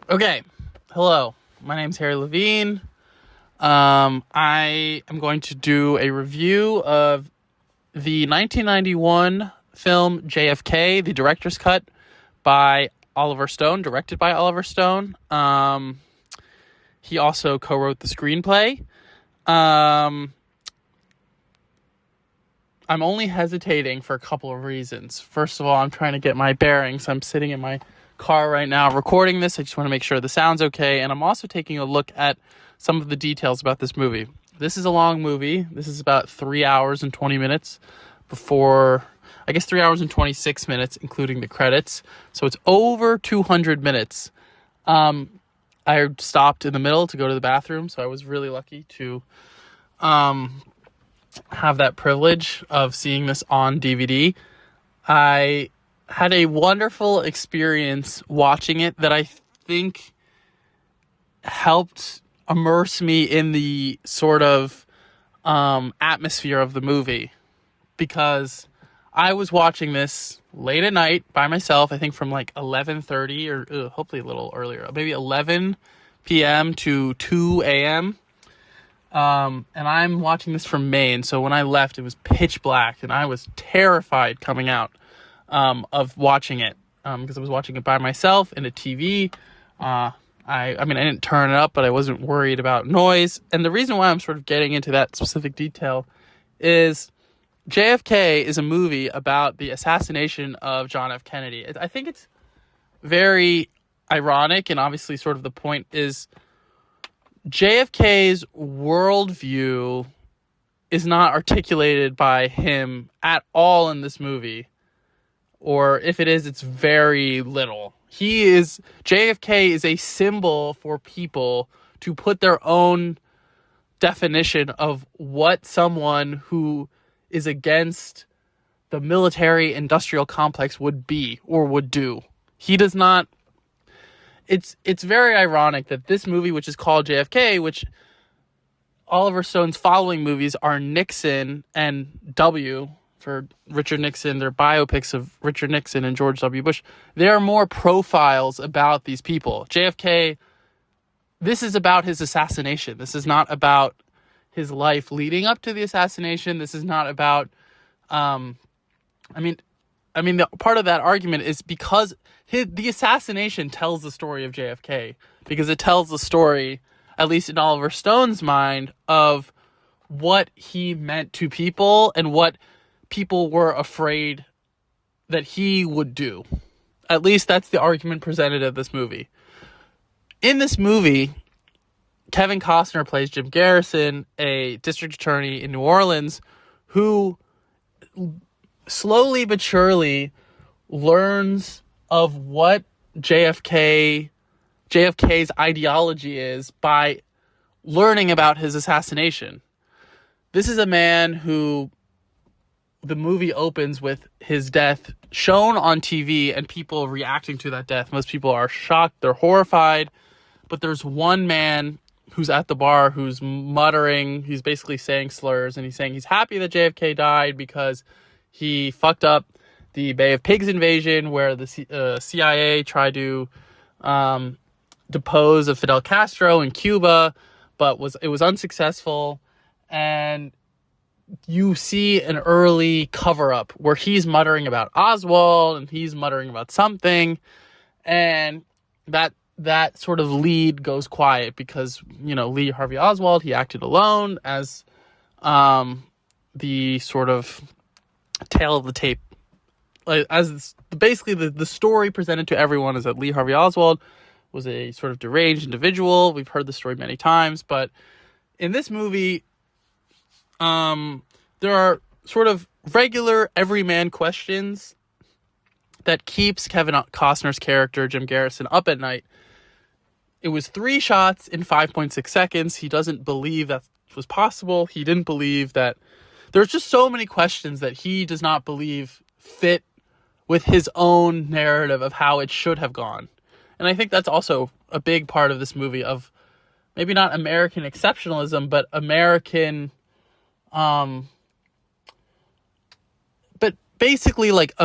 Okay, hello. My name's Harry Levine. I am going to do a review of the 1991 film JFK, the director's cut by Oliver Stone, directed by Oliver Stone. He also co-wrote the screenplay. I'm only hesitating for a couple of reasons. First of all, I'm trying to get my bearings. I'm sitting in my car right now recording this. I just want to make sure the sound's okay. And I'm also taking a look at some of the details about this movie. This is a long movie. This is about 3 hours and 20 minutes 3 hours and 26 minutes, including the credits. So it's over 200 minutes. I stopped in the middle to go to the bathroom, so I was really lucky to have that privilege of seeing this on DVD. I had a wonderful experience watching it that I think helped immerse me in the sort of atmosphere of the movie, because I was watching this late at night by myself, I think from like 11:30 or hopefully a little earlier, maybe 11 p.m. to 2 a.m. And I'm watching this from Maine, so when I left, it was pitch black, and I was terrified coming out of watching it, because I was watching it by myself in a TV. I didn't turn it up, but I wasn't worried about noise. And the reason why I'm sort of getting into that specific detail is JFK is a movie about the assassination of John F. Kennedy. I think it's very ironic, and obviously sort of the point is JFK's worldview is not articulated by him at all in this movie. Or if it is, it's very little. JFK is a symbol for people to put their own definition of what someone who is against the military industrial complex would be or would do. He does not. It's very ironic that this movie, which is called JFK, which Oliver Stone's following movies are Nixon and W for Richard Nixon. They're biopics of Richard Nixon and George W. Bush. There are more profiles about these people. JFK, this is about his assassination. This is not about his life leading up to the assassination. This is not about, the part of that argument is because the assassination tells the story of JFK, because it tells the story, at least in Oliver Stone's mind, of what he meant to people and what people were afraid that he would do. At least that's the argument presented of this movie. In this movie, Kevin Costner plays Jim Garrison, a district attorney in New Orleans, who slowly but surely learns of what JFK's ideology is by learning about his assassination. This is a man who the movie opens with his death shown on TV and people reacting to that death. Most people are shocked, they're horrified, but there's one man who's at the bar who's muttering, he's basically saying slurs, and he's saying he's happy that JFK died because he fucked up the Bay of Pigs invasion, where the CIA tried to depose of Fidel Castro in Cuba, but it was unsuccessful. And you see an early cover-up where he's muttering about Oswald and he's muttering about something, and that sort of lead goes quiet because, Lee Harvey Oswald, he acted alone as the sort of tail of the tape. As basically the story presented to everyone is that Lee Harvey Oswald was a sort of deranged individual. We've heard the story many times, but in this movie, there are sort of regular everyman questions that keeps Kevin Costner's character, Jim Garrison, up at night. It was 3 shots in 5.6 seconds. He doesn't believe that was possible. He didn't believe that. There's just so many questions that he does not believe fit with his own narrative of how it should have gone. And I think that's also a big part of this movie, of maybe not American exceptionalism, but American, but basically like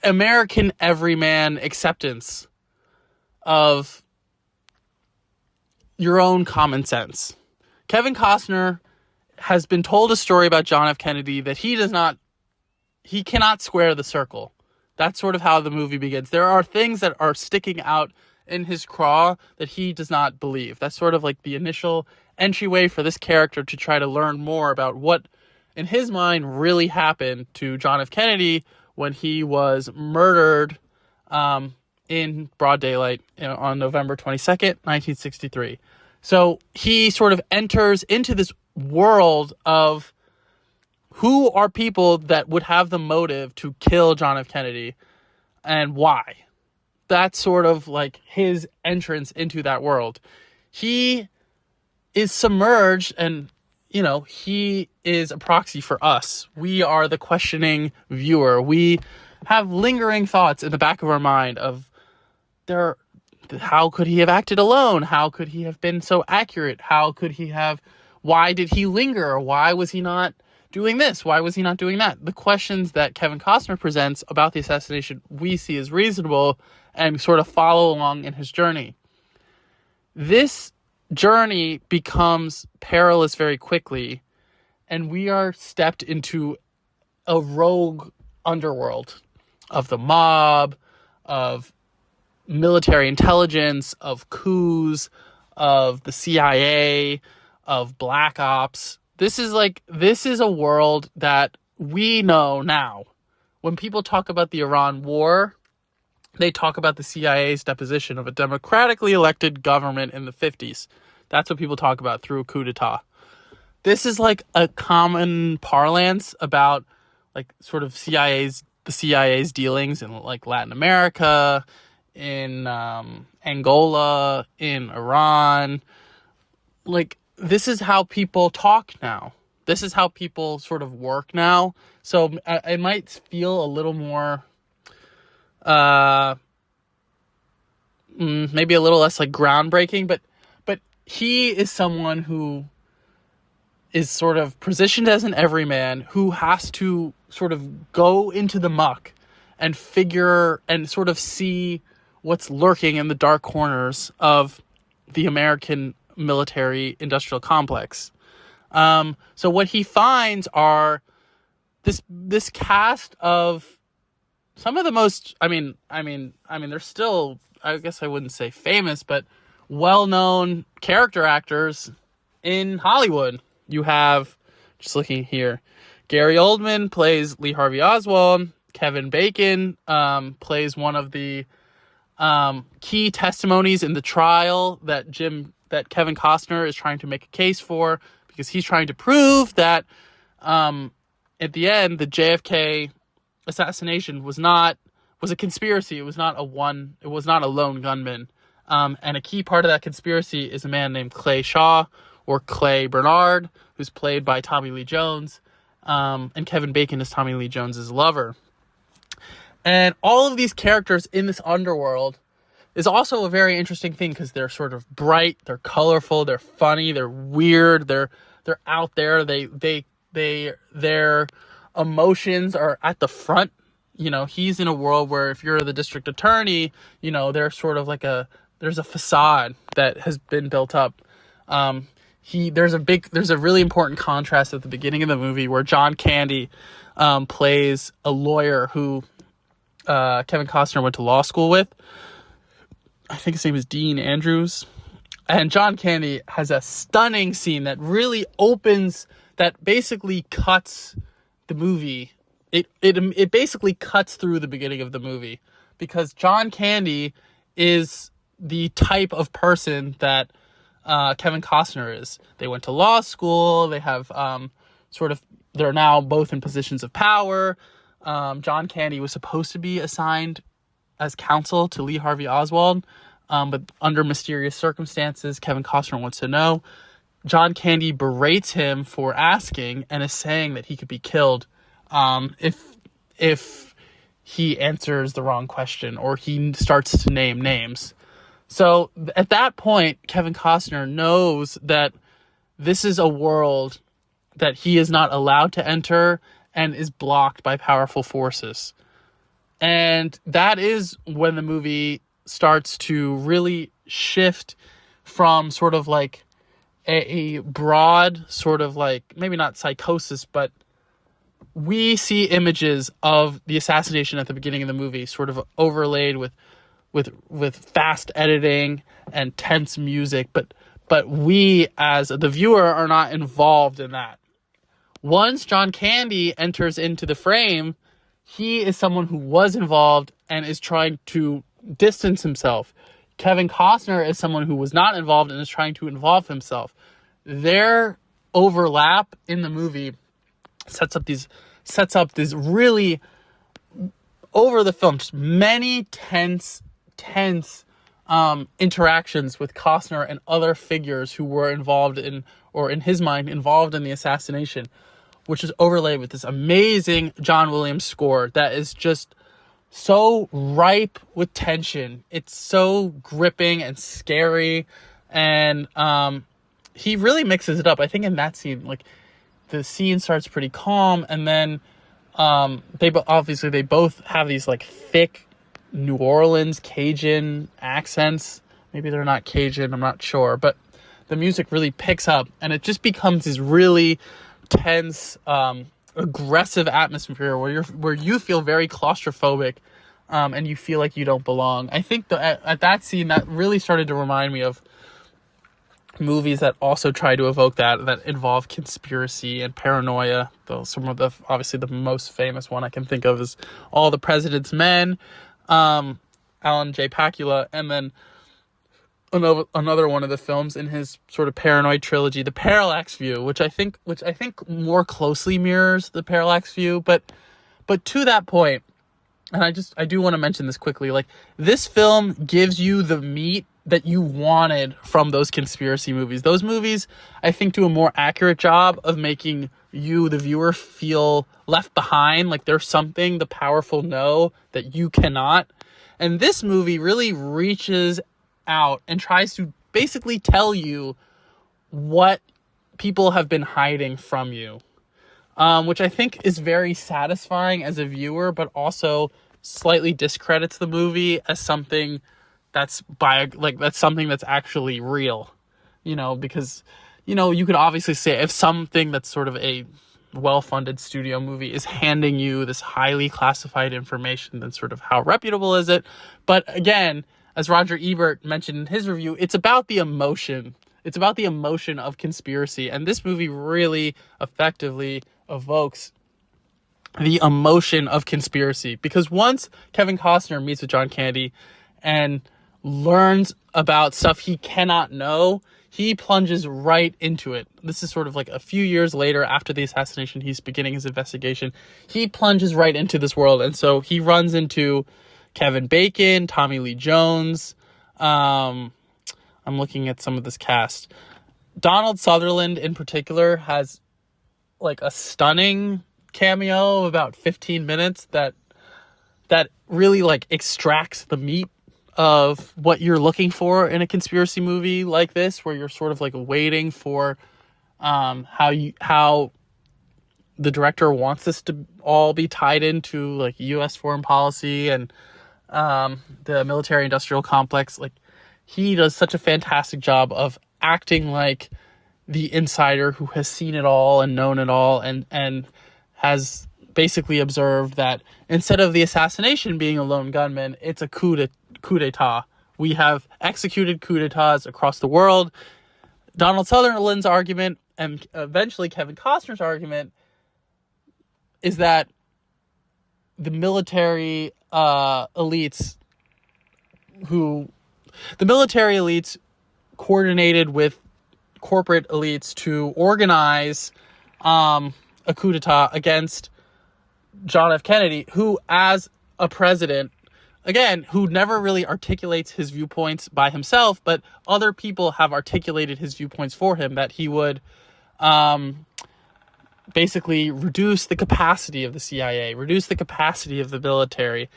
American everyman acceptance of your own common sense. Kevin Costner has been told a story about John F. Kennedy that he cannot square the circle. That's sort of how the movie begins. There are things that are sticking out in his craw that he does not believe. That's sort of like the initial entryway for this character to try to learn more about what, in his mind, really happened to John F. Kennedy when he was murdered in broad daylight on November 22nd, 1963. So he sort of enters into this world of who are people that would have the motive to kill John F. Kennedy and why. That's sort of like his entrance into that world. He is submerged and, he is a proxy for us. We are the questioning viewer. We have lingering thoughts in the back of our mind of how could he have acted alone? How could he have been so accurate? Why did he linger? Why was he not doing this? Why was he not doing that? The questions that Kevin Costner presents about the assassination we see as reasonable and sort of follow along in his journey. This journey becomes perilous very quickly, and we are stepped into a rogue underworld of the mob, of military intelligence, of coups, of the CIA, of black ops. This is a world that we know now. When people talk about the Iran war, they talk about the CIA's deposition of a democratically elected government in the 50s. That's what people talk about through a coup d'etat. This is like a common parlance about like sort of the CIA's dealings in like Latin America, in Angola, in Iran. Like, this is how people talk now. This is how people sort of work now. So it might feel a little more, maybe a little less like groundbreaking, but he is someone who is sort of positioned as an everyman who has to sort of go into the muck and figure and sort of see what's lurking in the dark corners of the American military industrial complex. So what he finds are this cast of some of the most, I mean, they're still, I guess I wouldn't say famous, but well-known character actors in Hollywood. You have, just looking here, Gary Oldman plays Lee Harvey Oswald. Kevin Bacon plays one of the key testimonies in the trial that Kevin Costner is trying to make a case for, because he's trying to prove that at the end the JFK assassination was a conspiracy. It was not a lone gunman. And a key part of that conspiracy is a man named Clay Shaw, or Clay Bernard, who's played by Tommy Lee Jones. And Kevin Bacon is Tommy Lee Jones's lover. And all of these characters in this underworld is also a very interesting thing, because they're sort of bright, they're colorful, they're funny, they're weird, they're out there, their emotions are at the front. He's in a world where if you're the district attorney, there's sort of like there's a facade that has been built up. There's a really important contrast at the beginning of the movie where John Candy plays a lawyer who Kevin Costner went to law school with. I think his name is Dean Andrews. And John Candy has a stunning scene that really that basically cuts the movie. It basically cuts through the beginning of the movie, because John Candy is the type of person that Kevin Costner is. They went to law school. They have they're now both in positions of power. John Candy was supposed to be assigned as counsel to Lee Harvey Oswald, but under mysterious circumstances, Kevin Costner wants to know. John Candy berates him for asking and is saying that he could be killed if he answers the wrong question or he starts to name names. So at that point, Kevin Costner knows that this is a world that he is not allowed to enter and is blocked by powerful forces. And that is when the movie starts to really shift from sort of like a broad sort of like, maybe not psychosis, but we see images of the assassination at the beginning of the movie sort of overlaid with fast editing and tense music, but we as the viewer are not involved in that. Once John Candy enters into the frame, he is someone who was involved and is trying to distance himself. Kevin Costner is someone who was not involved and is trying to involve himself. Their overlap in the movie sets up these really, over the film, just many tense interactions with Costner and other figures who were involved in, or in his mind, involved in the assassination, which is overlaid with this amazing John Williams score that is just so ripe with tension. It's so gripping and scary, and he really mixes it up. I think in that scene, like, the scene starts pretty calm, and then they both have these like thick New Orleans Cajun accents. Maybe they're not Cajun, I'm not sure, but the music really picks up, and it just becomes this really tense, aggressive atmosphere where you feel very claustrophobic, and you feel like you don't belong. I think at that scene, that really started to remind me of movies that also try to evoke that involve conspiracy and paranoia. Though some of obviously the most famous one I can think of is All the President's Men, Alan J. Pakula, and then another one of the films in his sort of paranoid trilogy, The Parallax View, which I think more closely mirrors The Parallax View, but to that point, and I do want to mention this quickly, like, this film gives you the meat that you wanted from those conspiracy movies. Those movies, I think, do a more accurate job of making you, the viewer, feel left behind, like there's something the powerful know that you cannot. And this movie really reaches out and tries to basically tell you what people have been hiding from you, which I think is very satisfying as a viewer, but also slightly discredits the movie as something that's something that's actually real, because, you could obviously say if something that's sort of a well-funded studio movie is handing you this highly classified information, then sort of how reputable is it? But again, as Roger Ebert mentioned in his review, it's about the emotion. It's about the emotion of conspiracy. And this movie really effectively evokes the emotion of conspiracy. Because once Kevin Costner meets with John Candy and learns about stuff he cannot know, he plunges right into it. This is sort of like a few years later after the assassination, he's beginning his investigation. He plunges right into this world. And so he runs into Kevin Bacon, Tommy Lee Jones. I'm looking at some of this cast. Donald Sutherland in particular has like a stunning cameo of about 15 minutes that really like extracts the meat of what you're looking for in a conspiracy movie like this, where you're sort of like waiting for how the director wants this to all be tied into like U.S. foreign policy and the military-industrial complex. Like, he does such a fantastic job of acting like the insider who has seen it all and known it all and has basically observed that instead of the assassination being a lone gunman, it's a coup d'etat. We have executed coup d'etats across the world. Donald Sutherland's argument, and eventually Kevin Costner's argument, is that the military elites coordinated with corporate elites to organize a coup d'etat against John F. Kennedy, who, as a president, again, who never really articulates his viewpoints by himself, but other people have articulated his viewpoints for him, that he would basically reduce the capacity of the CIA, reduce the capacity of the military,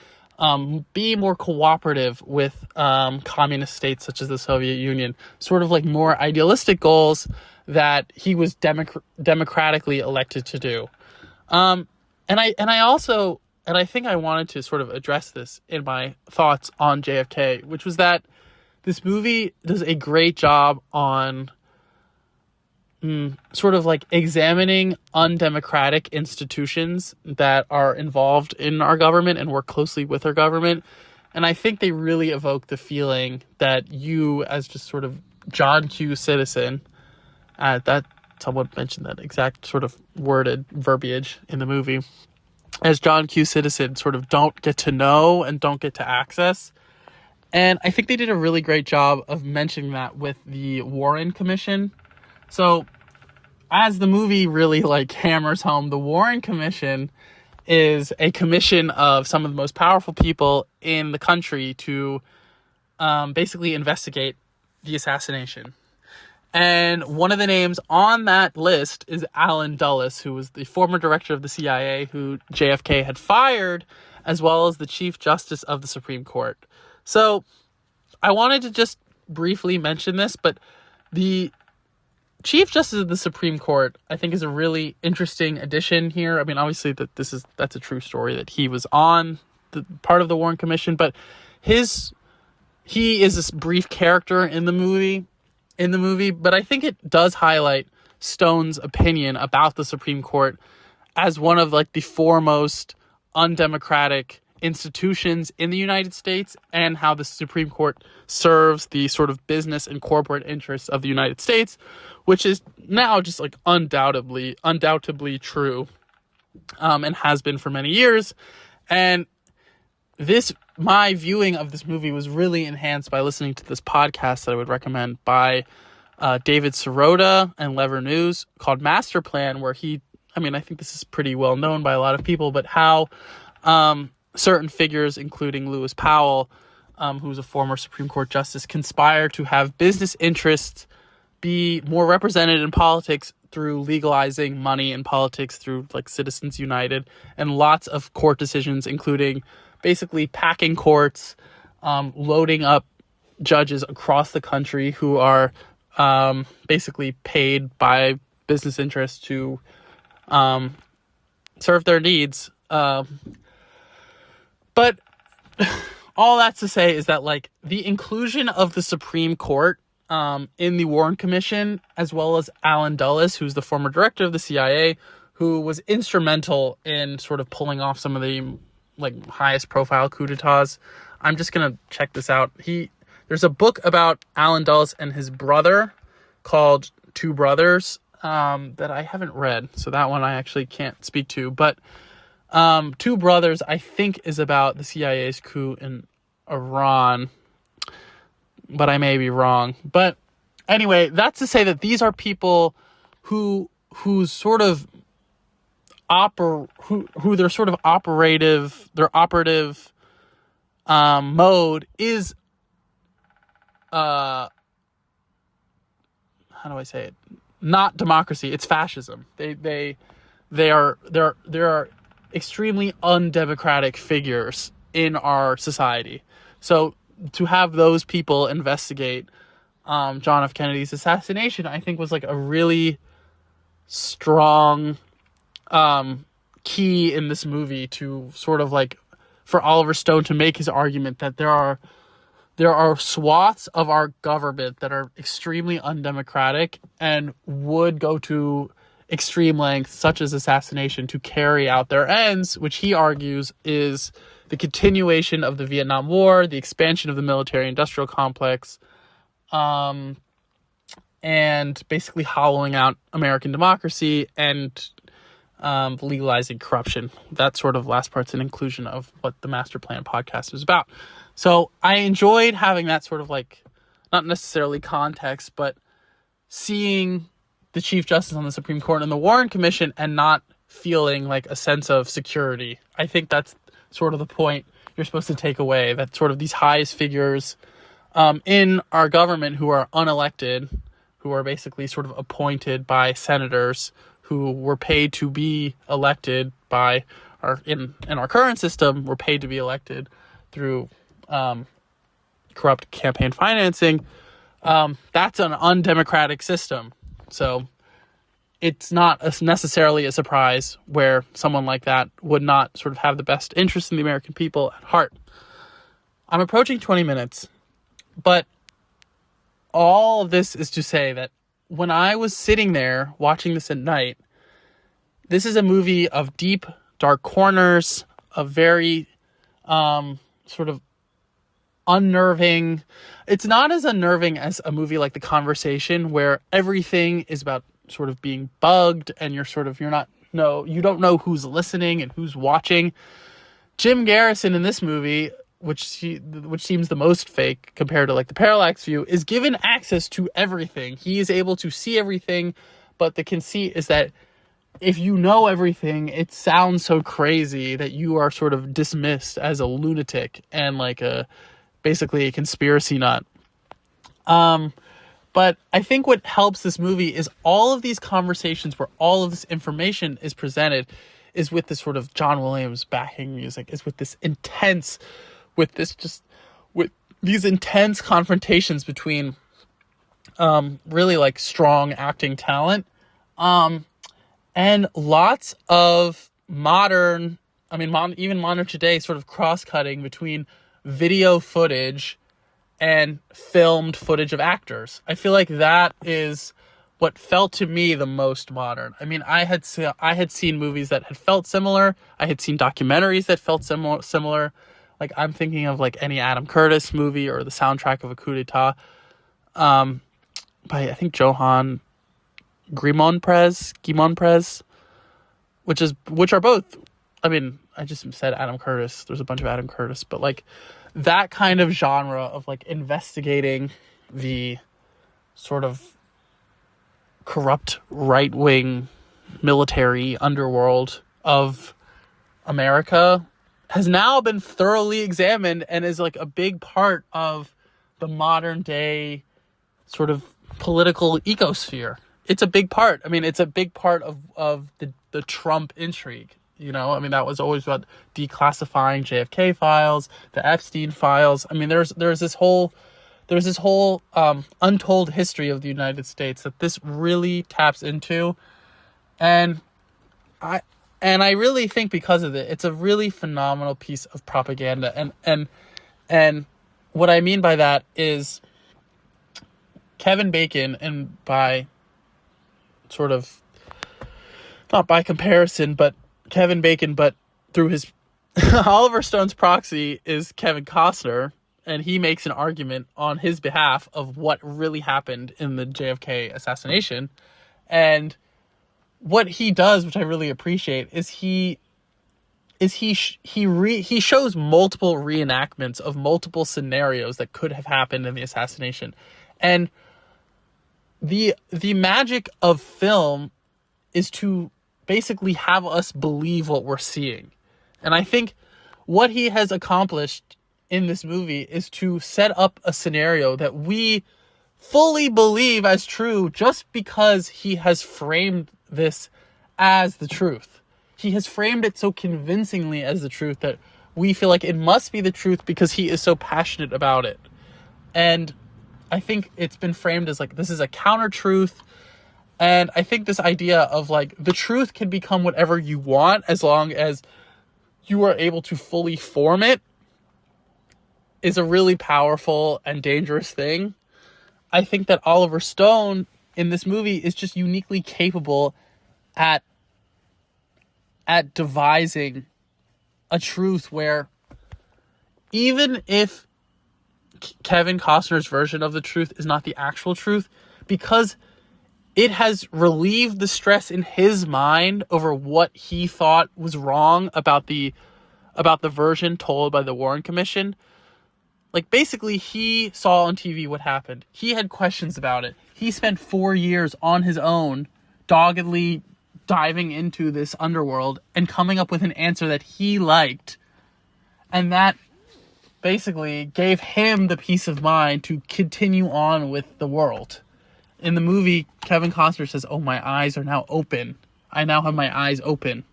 be more cooperative with communist states such as the Soviet Union, sort of like more idealistic goals that he was democratically elected to do. And I also and I think I wanted to sort of address this in my thoughts on JFK, which was that this movie does a great job on sort of like examining undemocratic institutions that are involved in our government and work closely with our government. And I think they really evoke the feeling that you, as just sort of John Q. citizen, that someone mentioned that exact sort of worded verbiage in the movie, as John Q. citizen, sort of don't get to know and don't get to access. And I think they did a really great job of mentioning that with the Warren Commission. So as the movie really like hammers home, the Warren Commission is a commission of some of the most powerful people in the country to basically investigate the assassination. And one of the names on that list is Allen Dulles, who was the former director of the CIA, who JFK had fired, as well as the Chief Justice of the Supreme Court. So I wanted to just briefly mention this, but the Chief Justice of the Supreme Court, I think, is a really interesting addition here. I mean, obviously that's a true story that he was on the part of the Warren Commission, but he is this brief character in the movie, but I think it does highlight Stone's opinion about the Supreme Court as one of like the foremost undemocratic institutions in the United States, and how the Supreme Court serves the sort of business and corporate interests of the United States, which is now just like undoubtedly true, and has been for many years. And my viewing of this movie was really enhanced by listening to this podcast that I would recommend by David Sirota and Lever News called Master Plan, where I think this is pretty well known by a lot of people, but how certain figures, including Lewis Powell, who's a former Supreme Court justice, conspire to have business interests be more represented in politics through legalizing money in politics through like Citizens United, and lots of court decisions, including basically packing courts, loading up judges across the country who are basically paid by business interests to serve their needs. But all that's to say is that like the inclusion of the Supreme Court in the Warren Commission, as well as Allen Dulles, who's the former director of the CIA, who was instrumental in sort of pulling off some of the like highest profile coups d'etats. I'm just going to check this out. There's a book about Allen Dulles and his brother called Two Brothers that I haven't read. So that one I actually can't speak to, but Two Brothers, I think, is about the CIA's coup in Iran, but I may be wrong. But anyway, that's to say that these are people whose sort of their sort of operative mode is how do I say it? Not democracy, it's fascism. They are extremely undemocratic figures in our society. So to have those people investigate John F. Kennedy's assassination, I think was like a really strong key in this movie to sort of like for Oliver Stone to make his argument that there are swaths of our government that are extremely undemocratic and would go to extreme lengths, such as assassination, to carry out their ends, which he argues is the continuation of the Vietnam War, the expansion of the military-industrial complex, and basically hollowing out American democracy and legalizing corruption. That sort of last part's an inclusion of what the Master Plan podcast was about. So I enjoyed having that sort of like, not necessarily context, but seeing the Chief Justice on the Supreme Court and the Warren Commission and not feeling like a sense of security. I think that's sort of the point you're supposed to take away, that sort of these highest figures in our government who are unelected, who are basically sort of appointed by senators who were paid to be elected by in our current system, were paid to be elected through corrupt campaign financing. That's an undemocratic system. So it's not necessarily a surprise where someone like that would not sort of have the best interest in the American people at heart. I'm approaching 20 minutes, but all of this is to say that when I was sitting there watching this at night, this is a movie of deep, dark corners, of very sort of unnerving. It's not as unnerving as a movie like The Conversation, where everything is about sort of being bugged and you don't know who's listening and who's watching. Jim Garrison in this movie, which seems the most fake compared to like the Parallax View, is given access to everything. He is able to see everything, but the conceit is that if you know everything, it sounds so crazy that you are sort of dismissed as a lunatic and like basically a conspiracy nut. But I think what helps this movie is all of these conversations where all of this information is presented is with this sort of John Williams backing music, is with these intense confrontations between really like strong acting talent. And lots of even modern today sort of cross-cutting between video footage and filmed footage of actors. I feel like that is what felt to me the most modern. I mean, I had seen movies that had felt similar. I had seen documentaries that felt similar. Like I'm thinking of like any Adam Curtis movie or the soundtrack of a coup d'etat by I think Johann Guimond-Prez, which are both, I mean, I just said Adam Curtis. There's a bunch of Adam Curtis, but like that kind of genre of like investigating the sort of corrupt right-wing military underworld of America has now been thoroughly examined and is like a big part of the modern day sort of political ecosphere. It's a big part. I mean, it's a big part of the Trump intrigue. You know, I mean, that was always about declassifying JFK files, the Epstein files. I mean, there's this whole untold history of the United States that this really taps into, and I really think because of it, it's a really phenomenal piece of propaganda. And what I mean by that is Kevin Bacon, and by sort of not by comparison, but Kevin Bacon, but through his Oliver Stone's proxy is Kevin Costner, and he makes an argument on his behalf of what really happened in the JFK assassination. And what he does, which I really appreciate, is he shows multiple reenactments of multiple scenarios that could have happened in the assassination. And the magic of film is to basically have us believe what we're seeing. And I think what he has accomplished in this movie is to set up a scenario that we fully believe as true just because he has framed this as the truth. He has framed it so convincingly as the truth that we feel like it must be the truth because he is so passionate about it. And I think it's been framed as like, this is a counter truth. And I think this idea of like the truth can become whatever you want as long as you are able to fully form it is a really powerful and dangerous thing. I think that Oliver Stone in this movie is just uniquely capable at devising a truth where even if Kevin Costner's version of the truth is not the actual truth, because it has relieved the stress in his mind over what he thought was wrong about the version told by the Warren Commission. Like, basically, he saw on TV what happened. He had questions about it. He spent 4 years on his own, doggedly diving into this underworld and coming up with an answer that he liked. And that basically gave him the peace of mind to continue on with the world. In the movie, Kevin Costner says, "Oh, my eyes are now open. I now have my eyes open,"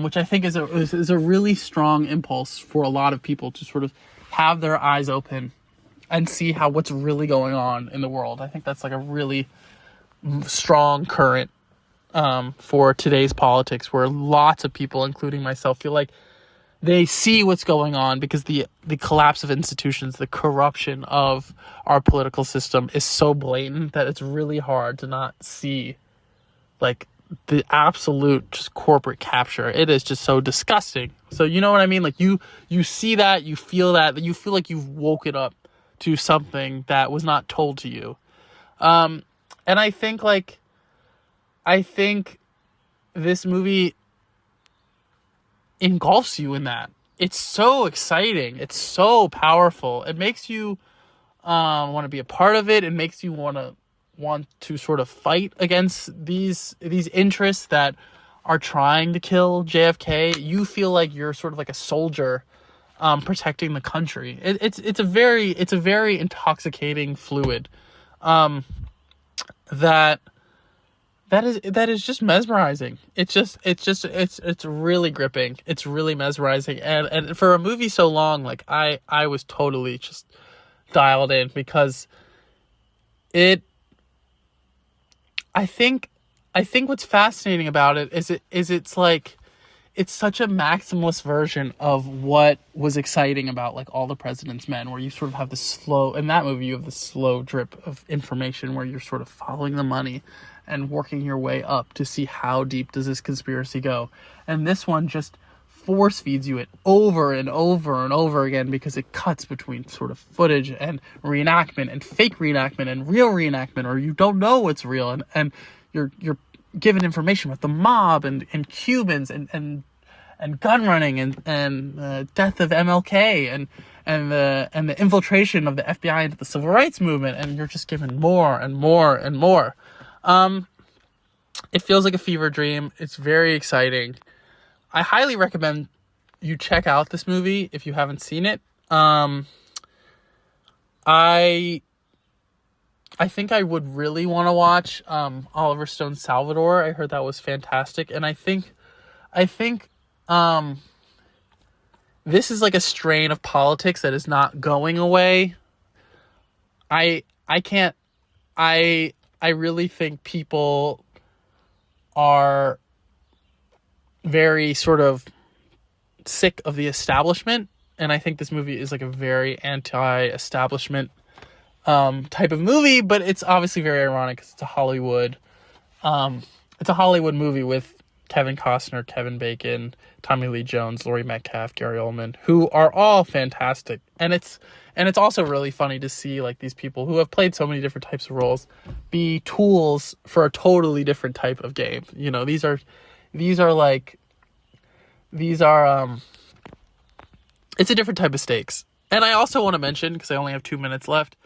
which I think is a really strong impulse for a lot of people to sort of have their eyes open and see what's really going on in the world. I think that's like a really strong current for today's politics, where lots of people, including myself, feel like they see what's going on because the collapse of institutions, the corruption of our political system is so blatant that it's really hard to not see like the absolute just corporate capture. It is just so disgusting. So you know what I mean? Like you see that, you feel that, you feel like you've woken up to something that was not told to you. And I think this movie engulfs you in that. It's so exciting. It's so powerful. It makes you want to be a part of it. It makes you want to sort of fight against these interests that are trying to kill JFK. You feel like you're sort of like a soldier protecting the country. It's a very intoxicating fluid that is just mesmerizing. It's really gripping. It's really mesmerizing. And for a movie so long, like I was totally just dialed in because I think what's fascinating about it is it's like it's such a maximalist version of what was exciting about like All the President's Men, where you sort of have the slow, in that movie you have the slow drip of information where you're sort of following the money and working your way up to see how deep does this conspiracy go. And this one just force feeds you it over and over and over again because it cuts between sort of footage and reenactment and fake reenactment and real reenactment, or you don't know what's real, and you're given information with the mob and Cubans and gun running and death of MLK and the infiltration of the FBI into the civil rights movement, and you're just given more and more and more. It feels like a fever dream. It's very exciting. I highly recommend you check out this movie if you haven't seen it. I think I would really want to watch Oliver Stone's Salvador. I heard that was fantastic, and I think this is like a strain of politics that is not going away. I really think people are very sort of sick of the establishment, and I think this movie is like a very anti-establishment type of movie, but it's obviously very ironic because it's a Hollywood movie with Kevin Costner, Kevin Bacon, Tommy Lee Jones, Laurie Metcalf, Gary Oldman, who are all fantastic. And it's also really funny to see like these people who have played so many different types of roles be tools for a totally different type of game. You know, these are it's a different type of stakes. And I also want to mention, because I only have 2 minutes left,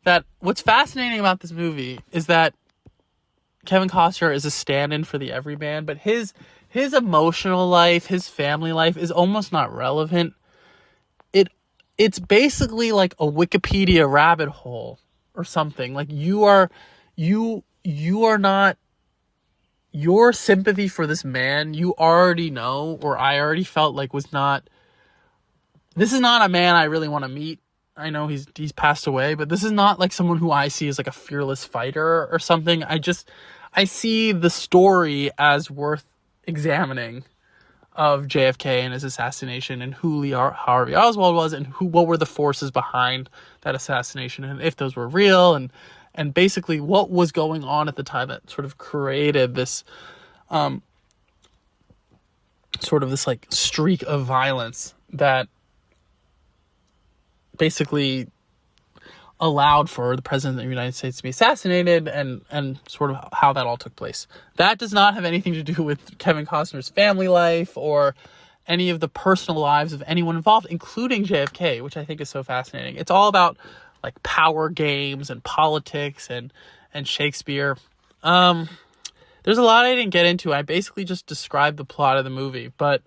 that what's fascinating about this movie is that Kevin Costner is a stand-in for the everyman, but his emotional life, his family life is almost not relevant. It's basically like a Wikipedia rabbit hole or something. Like you are not, your sympathy for this man, you already know, or I already felt like this is not a man I really want to meet. I know he's passed away, but this is not like someone who I see as like a fearless fighter or something. I see the story as worth examining of JFK and his assassination, and who Lee Harvey Oswald was, and what were the forces behind that assassination, and if those were real, and basically what was going on at the time that sort of created this sort of this like streak of violence that basically allowed for the president of the United States to be assassinated, and sort of how that all took place. That does not have anything to do with Kevin Costner's family life or any of the personal lives of anyone involved, including JFK, which I think is so fascinating. It's all about like power games and politics and Shakespeare. There's a lot I didn't get into. I basically just described the plot of the movie, but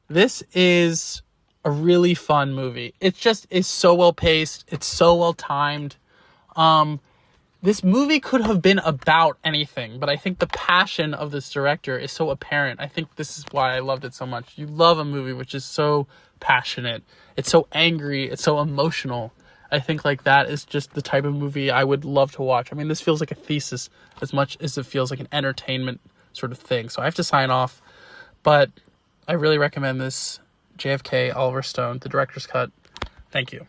this is a really fun movie. It just is so well paced. It's so well timed. This movie could have been about anything, but I think the passion of this director is so apparent. I think this is why I loved it so much. You love a movie which is so passionate. It's so angry. It's so emotional. I think like that is just the type of movie I would love to watch. I mean, this feels like a thesis as much as it feels like an entertainment sort of thing. So I have to sign off, but I really recommend this JFK Oliver Stone, the director's cut. Thank you.